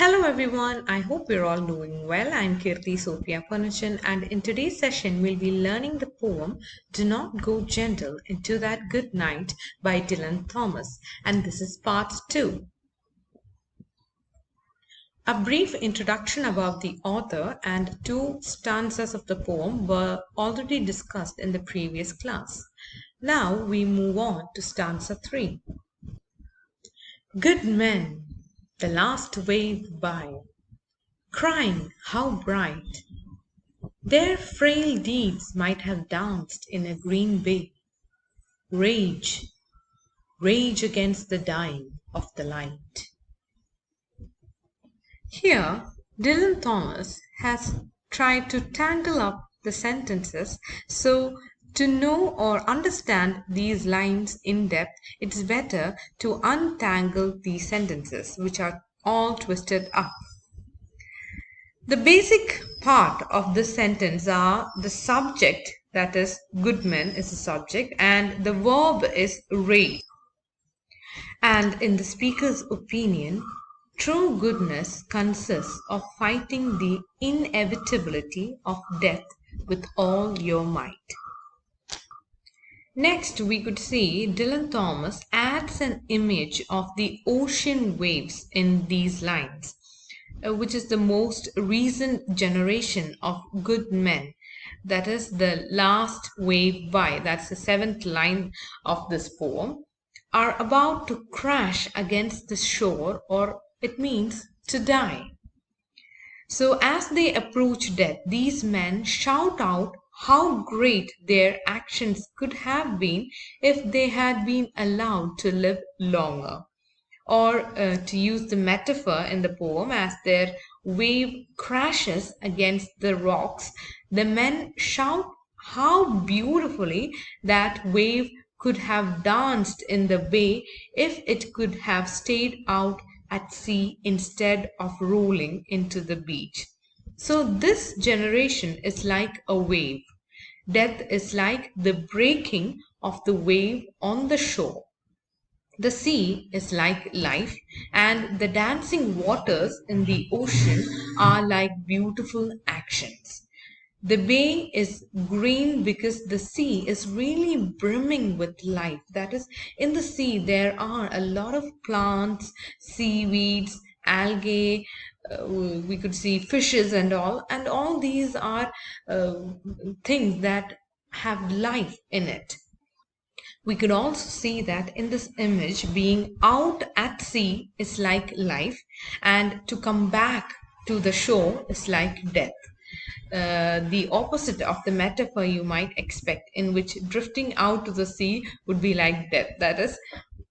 Hello everyone, I hope we're all doing well. I'm Kirti Sophia Purnachan, and in today's session we'll be learning the poem Do Not Go Gentle Into That Good Night by Dylan Thomas, and this is part 2. A brief introduction about the author and two stanzas of the poem were already discussed in the previous class. Now we move on to stanza 3. Good men, the last wave by, crying how bright their frail deeds might have danced in a green bay. Rage, rage against the dying of the light. Here, Dylan Thomas has tried to tangle up the sentences, so to know or understand these lines in depth, it's better to untangle these sentences, which are all twisted up. The basic part of this sentence are the subject, that is, good men is the subject, and the verb is rage. And in the speaker's opinion, true goodness consists of fighting the inevitability of death with all your might. Next, we could see Dylan Thomas adds an image of the ocean waves in these lines, which is the most recent generation of good men. That is the last wave by, that's the seventh line of this poem, are about to crash against the shore, or it means to die. So, as they approach death, these men shout out how great their actions could have been if they had been allowed to live longer. Or, to use the metaphor in the poem, as their wave crashes against the rocks, the men shout how beautifully that wave could have danced in the bay if it could have stayed out at sea instead of rolling into the beach. So, this generation is like a wave. Death is like the breaking of the wave on the shore. The sea is like life, and the dancing waters in the ocean are like beautiful actions. The bay is green because the sea is really brimming with life. That is, in the sea, there are a lot of plants, seaweeds, algae, we could see fishes and all these are things that have life in it. We could also see that in this image, being out at sea is like life, and to come back to the shore is like death. The opposite of the metaphor you might expect, in which drifting out to the sea would be like death. That is,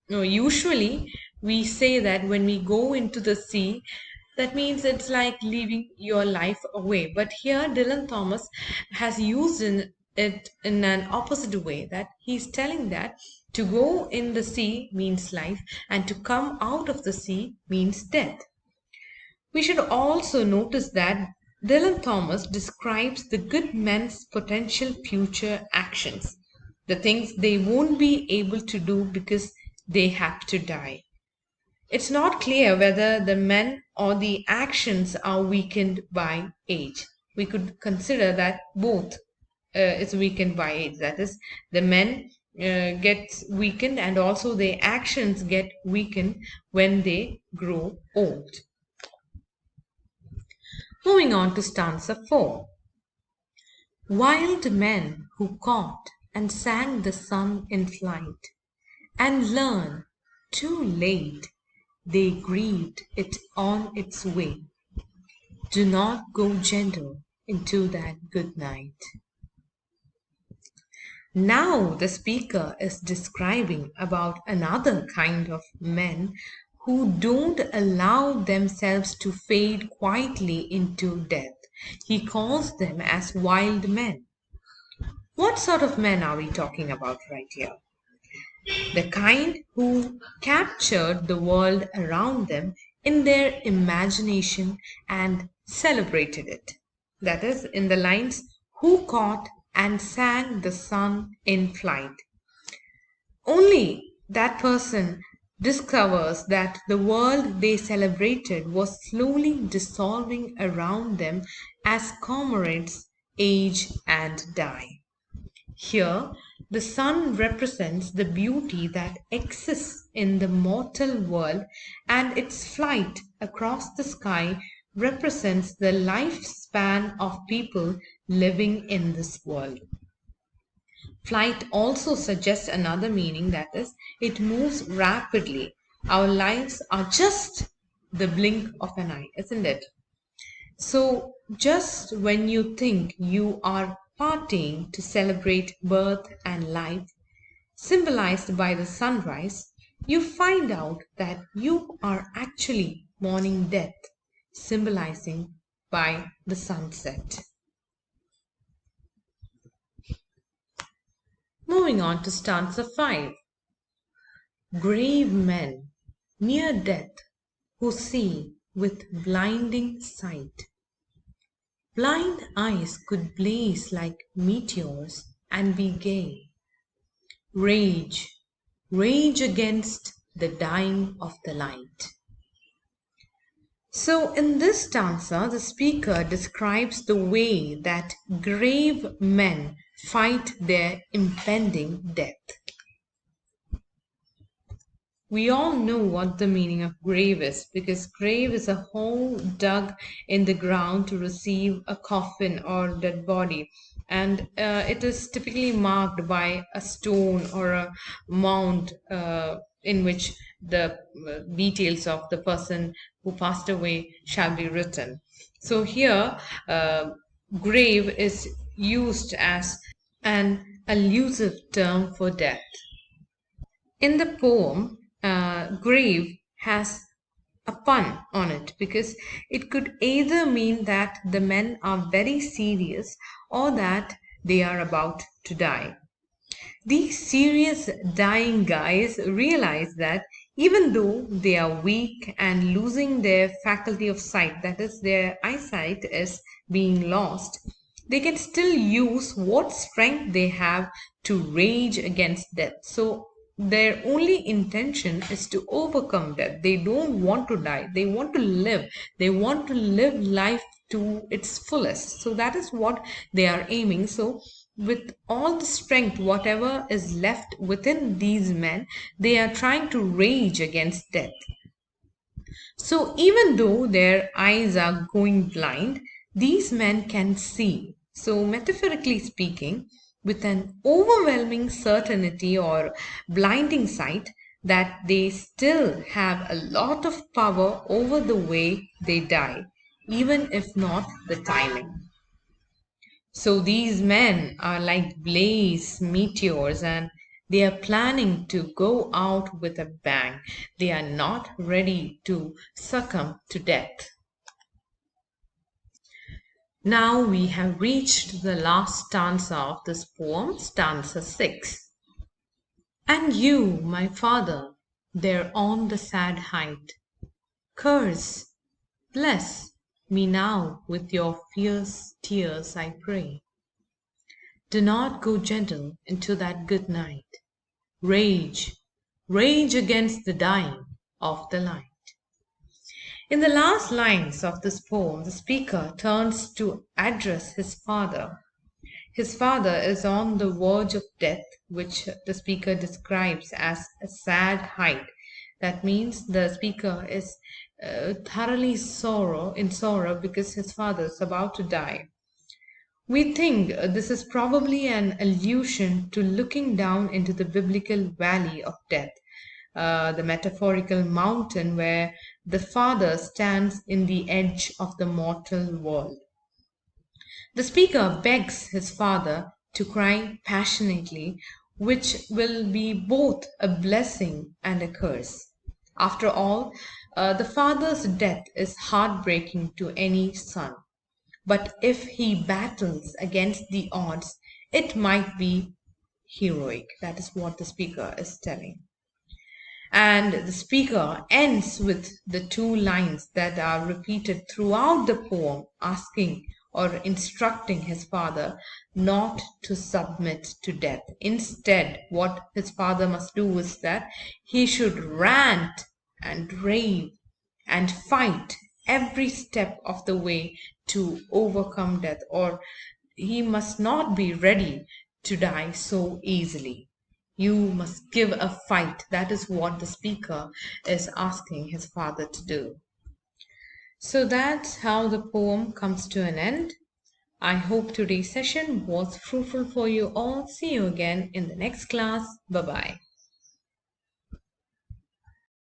usually we say that when we go into the sea, that means it's like leaving your life away. But here, Dylan Thomas has used it in an opposite way, that he's telling that to go in the sea means life, and to come out of the sea means death. We should also notice that Dylan Thomas describes the good men's potential future actions, the things they won't be able to do because they have to die. It's not clear whether the men or the actions are weakened by age. We could consider that both is weakened by age. That is, the men gets weakened, and also the actions get weakened when they grow old. Moving on to stanza 4. Wild men who caught and sang the sun in flight, and learn too late they grieved it on its way. Do not go gentle into that good night. Now the speaker is describing about another kind of men who don't allow themselves to fade quietly into death. He calls them as wild men. What sort of men are we talking about right here? The kind who captured the world around them in their imagination and celebrated it. That is, in the lines, who caught and sang the sun in flight. Only that person discovers that the world they celebrated was slowly dissolving around them as comrades age and die. Here, the sun represents the beauty that exists in the mortal world, and its flight across the sky represents the lifespan of people living in this world. Flight also suggests another meaning, that is, it moves rapidly. Our lives are just the blink of an eye, isn't it? So, just when you think you are partying to celebrate birth and life, symbolized by the sunrise, you find out that you are actually mourning death, symbolizing by the sunset. Moving on to stanza 5. Grave men, near death, who see with blinding sight. Blind eyes could blaze like meteors and be gay. Rage, rage against the dying of the light. So, in this stanza, the speaker describes the way that grave men fight their impending death. We all know what the meaning of grave is, because grave is a hole dug in the ground to receive a coffin or dead body, and it is typically marked by a stone or a mound in which the details of the person who passed away shall be written. So here, grave is used as an allusive term for death. In the poem, grave has a pun on it, because it could either mean that the men are very serious or that they are about to die. These serious dying guys realize that even though they are weak and losing their faculty of sight, that is, their eyesight is being lost, they can still use what strength they have to rage against death. So their only intention is to overcome death. They don't want to die. They want to live. They want to live life to its fullest. So that is what they are aiming. So with all the strength, whatever is left within these men, they are trying to rage against death. So even though their eyes are going blind, these men can see. So, metaphorically speaking, with an overwhelming certainty or blinding sight, that they still have a lot of power over the way they die, even if not the timing. So these men are like blaze meteors, and they are planning to go out with a bang. They are not ready to succumb to death. Now we have reached the last stanza of this poem, stanza 6. And you, my father, there on the sad height, curse, bless me now with your fierce tears, I pray. Do not go gentle into that good night. Rage, rage against the dying of the light. In the last lines of this poem, the speaker turns to address his father. His father is on the verge of death, which the speaker describes as a sad height. That means the speaker is thoroughly in sorrow because his father is about to die. We think this is probably an allusion to looking down into the biblical valley of death, the metaphorical mountain where the father stands in the edge of the mortal world. The speaker begs his father to cry passionately, which will be both a blessing and a curse. After all, the father's death is heartbreaking to any son. But if he battles against the odds, it might be heroic. That is what the speaker is telling. And the speaker ends with the two lines that are repeated throughout the poem, asking, or instructing his father not to submit to death. Instead, what his father must do is that he should rant and rave and fight every step of the way to overcome death, or he must not be ready to die so easily. You must give a fight. That is what the speaker is asking his father to do. So that's how the poem comes to an end. I hope today's session was fruitful for you all. See you again in the next class. Bye bye.